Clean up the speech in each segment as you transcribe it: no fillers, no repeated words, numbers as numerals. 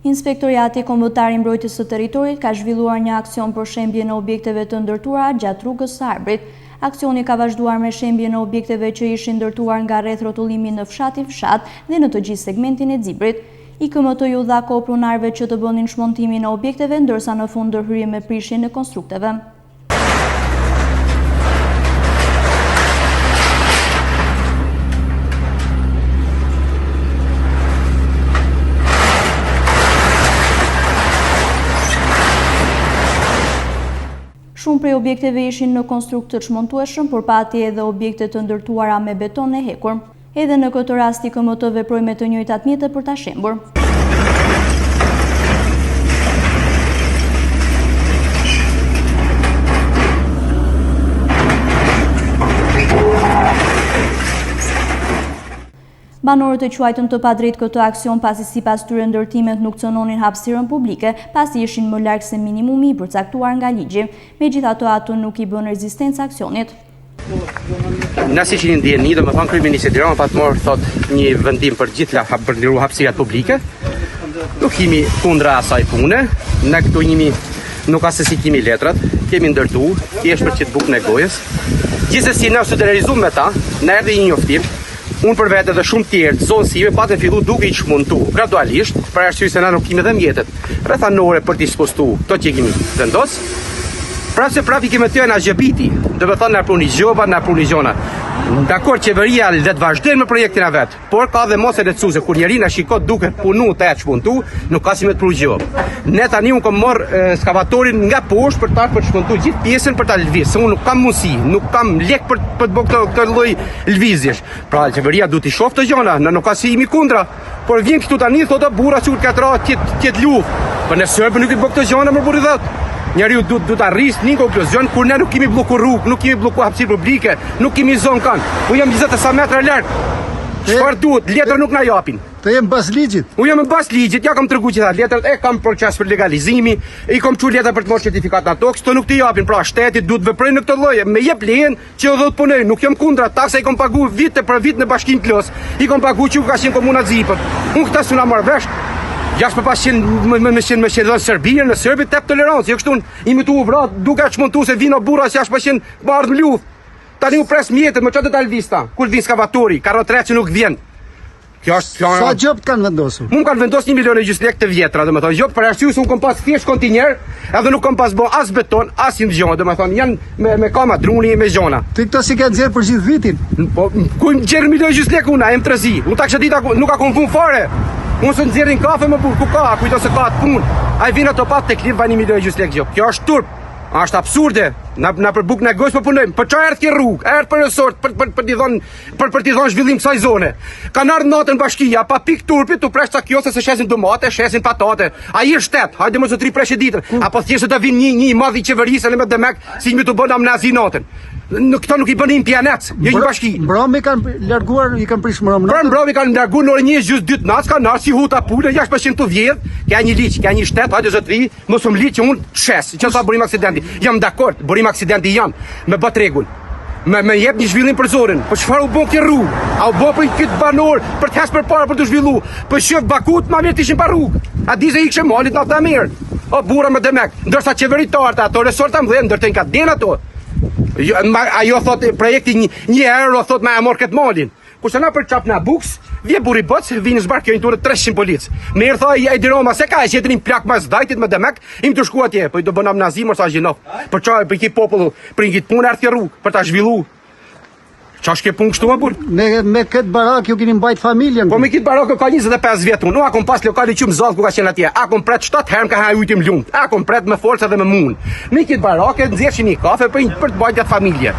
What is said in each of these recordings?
Inspektoriati Kombëtar i Mbrojtjes së Territorit ka zhvilluar një aksion për shembjen e objekteve të ndërtuara gjatë rrugës së Arbrit. Aksioni ka vazhduar me shembjen e objekteve që ishin ndërtuar nga rreth rrotullimi në fshatin fshat dhe në të gjithë segmentin e Xibrit. IKMT-ju dha kohë pronarëve që të bënin shmontimin e objekteve, ndërsa në fund ndërhyrje me prishjen e konstrukteve. Shumë prej objekteve ishin në konstrukt të çmontueshëm, por pati edhe objekte të ndërtuara me beton e hekur. Edhe në këtë rast IKMT veproi me të njëjtat mjete për ta shembur. Banorët e quajtën të padrejtë këtë aksion pasi sipas tyre ndërtimet nuk cënonin hapësirën publike, pasi ishin më larg se minimumi i përcaktuar nga ligji. Megjithatë, ato nuk i bën rezistencë aksionit. Na si që një ndjeni, dhe më thonë kryeministri Tirana patmor thot një vendim për gjithë për liru hapësirat publike. Nuk jemi kundra asaj pune, ne këtu jemi nuk ka se si kemi letrat, kemi ndërtu, thjesht për çit bukën e gojës. Gjithsesi ne u solidarizuam me ta, na erdhi një njoftim. Unë për vete dhe shumë tjerë, zonësive, patën fillu duke i çmontu, gradualisht, për arsye se na nuk kemi dhe mjetet rrethanore për t'i spostu, to që kemi vendos. Prapë se prapë i kemi të na gjebiti, dhe me thonë na pruni gjoba, na pruni gjona. Dakor, qeveria le të vazhdojnë me projektin e vet, por ka dhe mos e lehtësuese kur njeriu na shikon duke punu të çmontu, nuk ka si me të pru gjobë. Ne tani unë kam marr ekskavatorin nga poshtë për ta çmontu gjithë pjesën për ta lëviz. Se unë nuk kam mundësi, nuk kam lek për të bërë këtë lloj lëvizjesh. Pra qeveria duhet i shoh të gjona, ne nuk ka si jemi kundra, por vjen këtu tani thotë burra çu katra ti luf. Po në serbë nuk i bë këtë gjona më burri dhot. Njeriu duhet arrisë një konkluzion kur ne nuk kemi bllokuar rrugë, nuk kemi bllokuar hapësirë publike, nuk kemi zonë kanë. U jam 20 sa metra larg. Çfarë duhet? Letër nuk na japin. Të jem bas ligjit. U jam bas ligjit, ja kam treguar që letrat e kam proces për legalizimi, i kam çu letra për të marrë certifikat na toks, to nuk të japin. Pra shteti duhet veprojë në këtë lloj, me jep lejen që do të punoj. Nuk jam kundra, taksa i kam paguar vite për vit në Bashkinë Klos. I kam paguar që ka qenë komuna Xipër. Unë këtë s'u na marr vesh. Jashtë pas me qenë Serbia, në Serbi tep tolerancë, jo kështu imi tu vrat, duke çmontu se vino burra si jashtë pas qenë bardh më luftë. Tani u pres mjetët, më çfarë dal vista? Kur vin skavatori, ka rreth që nuk vjen. Kjo është kjo. Sa gjop kanë vendosur? Mund kanë vendosur 1 milion e gjys lekë të vjetra, domethënë, jo për arsye se un kam pas thjesht kontinjer, edhe nuk kam pas bë as beton, as gjë, domethënë janë me kama druni me gjona. Ti këto si kanë nxjerr për gjithë vitin? Po ku nxjerr 1 milion e gjys lekë una, em trezi. Un taksha dita nuk ka konfun fare. Unë së nxjerrin kafe më burr, ku ka, kujto se ka atë punë. Ai vjen ato pat tek liv vani 1 milion e gjys lekë gjop. Kjo është turp. Është absurde. Na për bukë negoj po punojmë. Po çfarë erdh kjo rrugë? Erdh për resort, për t'i dhënë zhvillim kësaj zone. Kanë ardhur natën bashkia pa pik turpi, tu presh ca kiose se shesin domate, shesin patate. Ai është shtet. Hajde mos u tri preshë ditën. Apo thjesht të vinë një i madh i qeverisë me demek, si më të bën amnazi natën. Në këto nuk i bënin pianet, jo një bashki. Mbrëmi kanë larguar, i kanë prish mbrëmën. Pra mbrëmi kanë larguar në orën 1 gjys 2 natë, kanë ardhur si huta pulë, jashtë pashin të vjedh. Ka një liç, ka një shtet, hajde zotri, mos u mli që unë shes, që sa bërim aksidenti. Jam dakord, bërim aksidenti janë me bot rregull. Me jep një zhvillim për zonën. Po çfarë u bën kjo rrugë? A u bën për këtë banor për të hasë përpara për të zhvilluar? Po shef Bakut më mirë të ishin pa rrugë. A di se ikshë malit natë mirë. O burra me demek, ndërsa qeveritarët ato resorta mbledh ndërtejnë ka den ato. Ajo thot projekti 1 euro thot ma e mor këtë malin. Kurse na për çap na buks, vje burri boc, vinë zbarkojnë turë 300 polic. Me tha ai diroma se ka gjetrin plak mas dajtit me demek, im të shku atje, po i do bën amnazi mos sa gjinov. Për çaj për ki popull, për një punë ardh rrugë, për ta zhvilluar. Çash ke punë kështu më burr? Me këtë barak ju keni mbajt familjen. Po me këtë barak ka 25 vjet unë. A kom pas lokali që mzall ku ka qenë atje. A kom pret 7 herë ka haj ujtim lumt. A kom pret me forca dhe me mund. Me këtë barak e nxjerrshin një kafe për të bajt atë familje.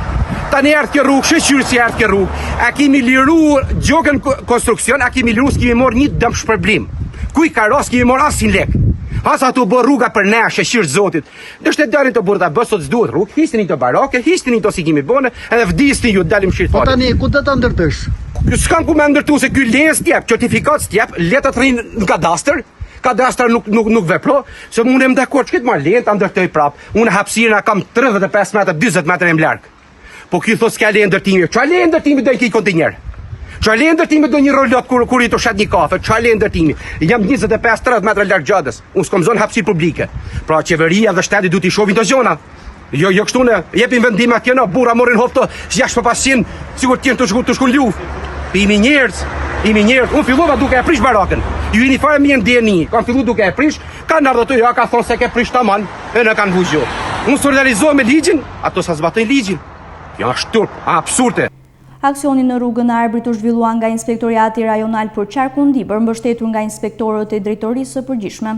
Tani erdh kjo rrugë, shqyrë si erdh kjo rrugë. A kemi liruar gjokën konstruksion, a kemi liruar s'kemi marr një dëm shpërblim. Kuj ka ras kemi marr asin lek. Hasa tu bë rruga për ne, shqyrë zotit. Dhe shtet dalin të burta bë sot s'duhet rrugë, hisni to barake, hisni to si kemi bënë, edhe vdisni ju dalim shit. Po tani ku do ta ndërtosh? S'kam ku më ndërtu se ky lejes t'jep, certifikat t'jep, letrat rrin në kadastër. Kadastra nuk vepro, se unë jam dakord, çka të marr lejen ta ndërtoj prap. Unë hapësirën kam 35 metra, 40 metra më larg. Po ky thos s'ka leje ndërtimi. Çfarë leje ndërtimi do i ki kontinjer? Çfarë le ndërtimi do një rolot kur i të shat një kafe? Çfarë le ndërtimi? Jam 25-30 metra larg gjatës. Unë s'kam zonë hapësirë publike. Pra qeveria dhe shteti duhet i shohin të zona. Jo kështu ne jepin vendime atje na burra morrin hofto 6-500 sikur të jenë të shkon luf. Imi njerëz, unë fillova duke e prish barakën. Ju jeni fare mirë ndjeni. Kam filluar duke e prish, kanë ardhur ato ja ka thonë se ke prish tamam, e në kanë vuzhjo. Unë solidarizohem me ligjin, ato sa zbatojnë ligjin. Ja është absurde. Aksioni në rrugën e Arbrit u zhvillua nga Inspektoriati Rajonal për Qarkundibër, mbështetur nga inspektorët e drejtorisë së përgjithshme.